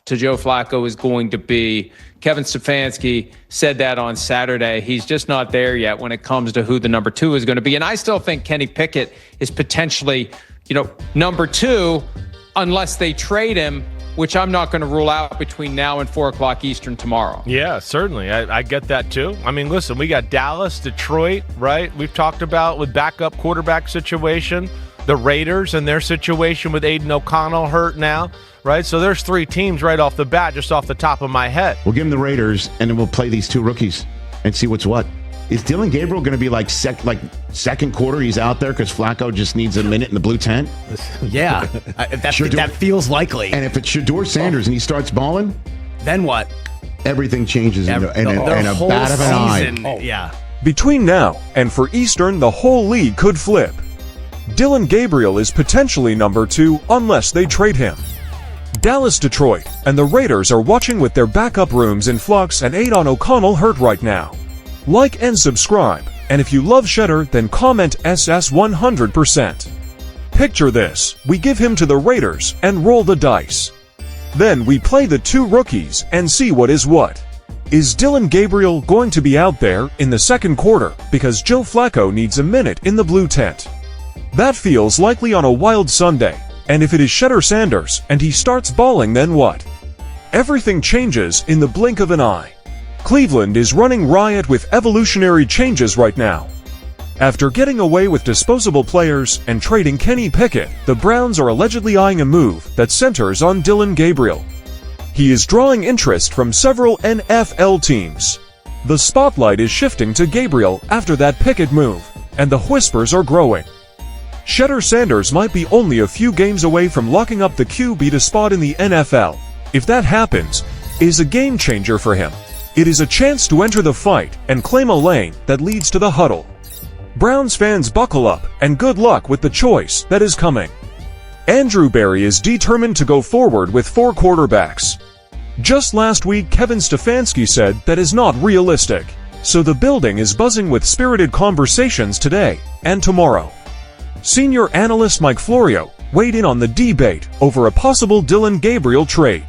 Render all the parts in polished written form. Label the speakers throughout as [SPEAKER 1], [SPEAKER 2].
[SPEAKER 1] to Joe Flacco is going to be. Kevin Stefanski said that on Saturday. He's just not there yet when it comes to who the number 2 is going to be. And I still think Kenny Pickett is potentially, number 2 unless they trade him, which I'm not going to rule out between now and 4 o'clock Eastern tomorrow.
[SPEAKER 2] Yeah, certainly. I get that too. I mean, listen, we got Dallas, Detroit, right? We've talked about with backup quarterback situation, the Raiders and their situation with Aiden O'Connell hurt now, right? So there's 3 teams right off the bat, just off the top of my head.
[SPEAKER 3] We'll give them the Raiders, and then we'll play these 2 rookies and see what's what. Is Dylan Gabriel going to be like second quarter he's out there because Flacco just needs a minute in the blue tent?
[SPEAKER 4] Yeah, that feels likely.
[SPEAKER 3] And if it's Shedeur Sanders and he starts balling,
[SPEAKER 4] then what?
[SPEAKER 3] Everything changes in a
[SPEAKER 4] whole
[SPEAKER 3] bat of an
[SPEAKER 4] season,
[SPEAKER 3] eye.
[SPEAKER 4] Yeah.
[SPEAKER 5] Between now and for Eastern, the whole league could flip. Dylan Gabriel is potentially number 2 unless they trade him. Dallas, Detroit, and the Raiders are watching with their backup rooms in flux and Aiden O'Connell hurt right now. Like and subscribe, and if you love Shedeur, then comment SS 100%. Picture this, we give him to the Raiders and roll the dice. Then we play the 2 rookies and see what is what. Is Dylan Gabriel going to be out there in the second quarter because Joe Flacco needs a minute in the blue tent? That feels likely on a wild Sunday, and if it is Shedeur Sanders and he starts balling, then what? Everything changes in the blink of an eye. Cleveland is running riot with evolutionary changes right now. After getting away with disposable players and trading Kenny Pickett, the Browns are allegedly eyeing a move that centers on Dylan Gabriel. He is drawing interest from several NFL teams. The spotlight is shifting to Gabriel after that Pickett move, and the whispers are growing. Shedeur Sanders might be only a few games away from locking up the QB spot in the NFL. If that happens, it is a game changer for him. It is a chance to enter the fight and claim a lane that leads to the huddle. Browns fans, buckle up and good luck with the choice that is coming. Andrew Berry is determined to go forward with 4 quarterbacks. Just last week, Kevin Stefanski said that is not realistic. So the building is buzzing with spirited conversations today and tomorrow. Senior analyst Mike Florio weighed in on the debate over a possible Dylan Gabriel trade.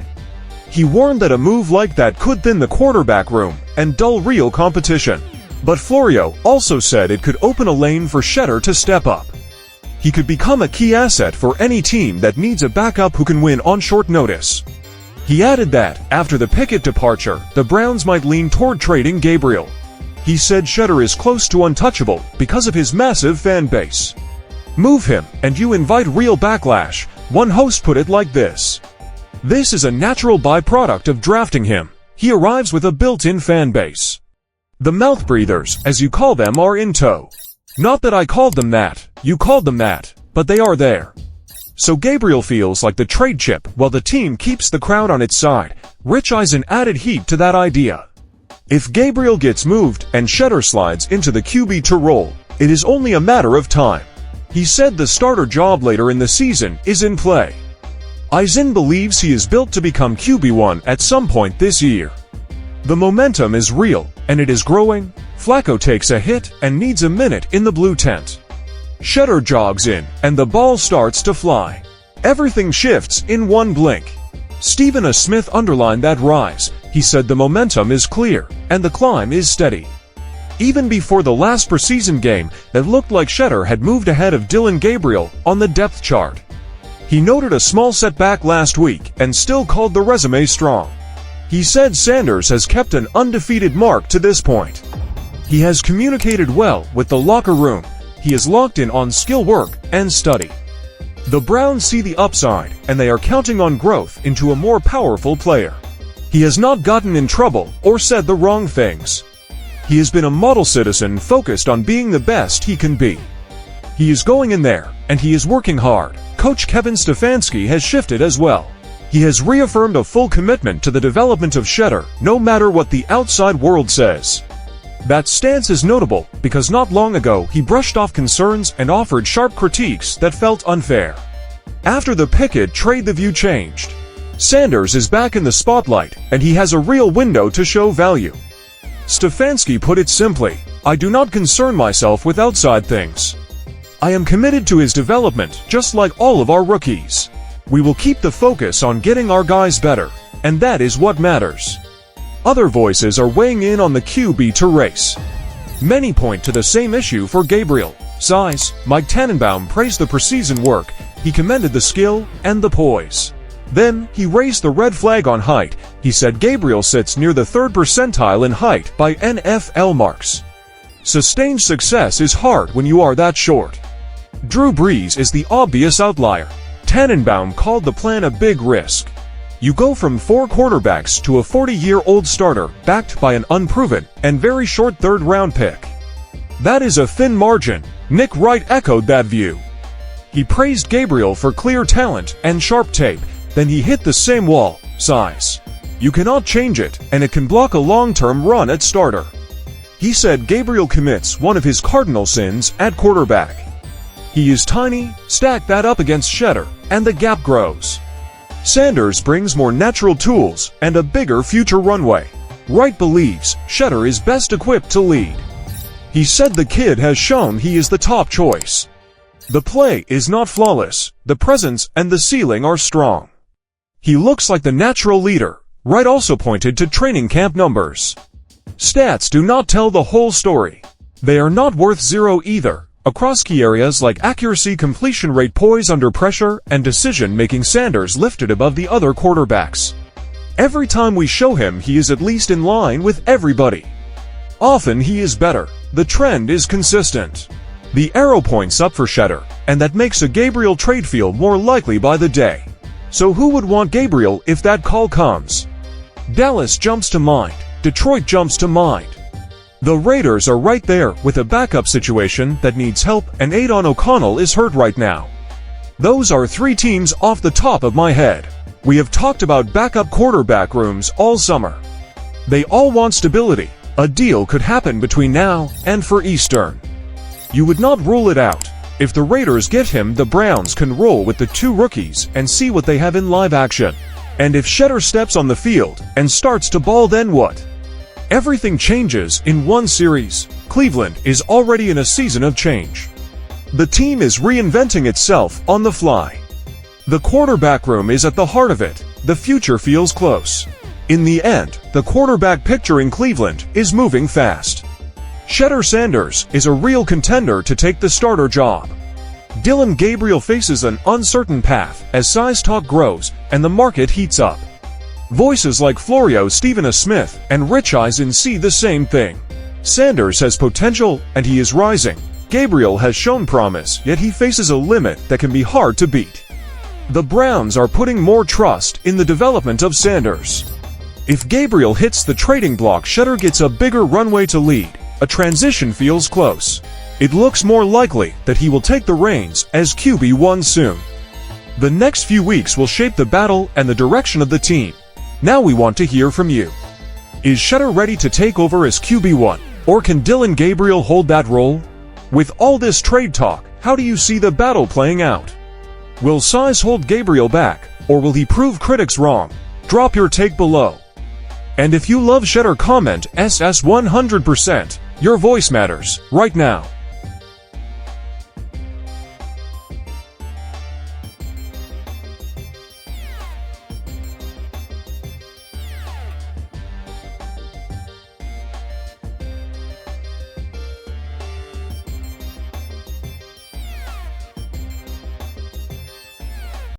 [SPEAKER 5] He warned that a move like that could thin the quarterback room and dull real competition. But Florio also said it could open a lane for Shedeur to step up. He could become a key asset for any team that needs a backup who can win on short notice. He added that, after the Pickett departure, the Browns might lean toward trading Gabriel. He said Shedeur is close to untouchable because of his massive fan base. Move him, and you invite real backlash, one host put it like this. This is a natural byproduct of drafting him. He arrives with a built-in fan base. The mouth breathers, as you call them, are in tow. Not that I called them that, you called them that, but they are there. So Gabriel feels like the trade chip while the team keeps the crowd on its side. Rich Eisen added heat to that idea. If Gabriel gets moved and Shedeur slides into the QB2 role, it is only a matter of time. He said the starter job later in the season is in play. Eisen believes he is built to become QB1 at some point this year. The momentum is real, and it is growing. Flacco takes a hit and needs a minute in the blue tent. Shedeur jogs in, and the ball starts to fly. Everything shifts in one blink. Stephen A. Smith underlined that rise. He said the momentum is clear, and the climb is steady. Even before the last preseason game, it looked like Shedeur had moved ahead of Dylan Gabriel on the depth chart. He noted a small setback last week and still called the resume strong. He said Sanders has kept an undefeated mark to this point. He has communicated well with the locker room. He is locked in on skill work and study. The Browns see the upside, and they are counting on growth into a more powerful player. He has not gotten in trouble or said the wrong things. He has been a model citizen focused on being the best he can be. He is going in there, and he is working hard. Coach Kevin Stefanski has shifted as well. He has reaffirmed a full commitment to the development of Shedeur, no matter what the outside world says. That stance is notable because not long ago he brushed off concerns and offered sharp critiques that felt unfair. After the Pickett trade, the view changed. Sanders is back in the spotlight, and he has a real window to show value. Stefanski put it simply, I do not concern myself with outside things. I am committed to his development just like all of our rookies. We will keep the focus on getting our guys better. and that is what matters. Other voices are weighing in on the QB to race. Many point to the same issue for Gabriel. Size. Mike Tannenbaum praised the preseason work. He commended the skill and the poise. Then, he raised the red flag on height. He said Gabriel sits near the 3rd percentile in height by NFL marks. Sustained success is hard when you are that short. Drew Brees is the obvious outlier. Tannenbaum called the plan a big risk. You go from 4 quarterbacks to a 40-year-old starter backed by an unproven and very short 3rd-round pick. That is a thin margin. Nick Wright echoed that view. He praised Gabriel for clear talent and sharp tape, then he hit the same wall: size. You cannot change it, and it can block a long-term run at starter. He said Gabriel commits one of his cardinal sins at quarterback. He is tiny, stack that up against Shedeur, and the gap grows. Sanders brings more natural tools and a bigger future runway. Wright believes Shedeur is best equipped to lead. He said the kid has shown he is the top choice. The play is not flawless, the presence and the ceiling are strong. He looks like the natural leader. Wright also pointed to training camp numbers. Stats do not tell the whole story. They are not worth 0 either. Across key areas like accuracy, completion rate, poise under pressure, and decision-making, Sanders lifted above the other quarterbacks. Every time we show him, he is at least in line with everybody. Often he is better. The trend is consistent. The arrow points up for Shedeur, and that makes a Gabriel trade feel more likely by the day. So who would want Gabriel if that call comes? Dallas jumps to mind. Detroit jumps to mind. The Raiders are right there with a backup situation that needs help, and Aidan O'Connell is hurt right now. Those are 3 teams off the top of my head. We have talked about backup quarterback rooms all summer. They all want stability. A deal could happen between now and for Eastern. You would not rule it out. If the Raiders get him, the Browns can roll with the 2 rookies and see what they have in live action. And if Shedeur steps on the field and starts to ball, then what? Everything changes in one series. Cleveland is already in a season of change. The team is reinventing itself on the fly. The quarterback room is at the heart of it. The future feels close. In the end, the quarterback picture in Cleveland is moving fast. Shedeur Sanders is a real contender to take the starter job. Dylan Gabriel faces an uncertain path as size talk grows and the market heats up. Voices like Florio, Stephen A. Smith, and Rich Eisen see the same thing. Sanders has potential, and he is rising. Gabriel has shown promise, yet he faces a limit that can be hard to beat. The Browns are putting more trust in the development of Sanders. If Gabriel hits the trading block, Shedeur gets a bigger runway to lead. A transition feels close. It looks more likely that he will take the reins as QB1 soon. The next few weeks will shape the battle and the direction of the team. Now we want to hear from you. Is Shedeur ready to take over as QB1, or can Dylan Gabriel hold that role? With all this trade talk, how do you see the battle playing out? Will size hold Gabriel back, or will he prove critics wrong? Drop your take below. And if you love Shedeur, comment SS 100%. Your voice matters right now.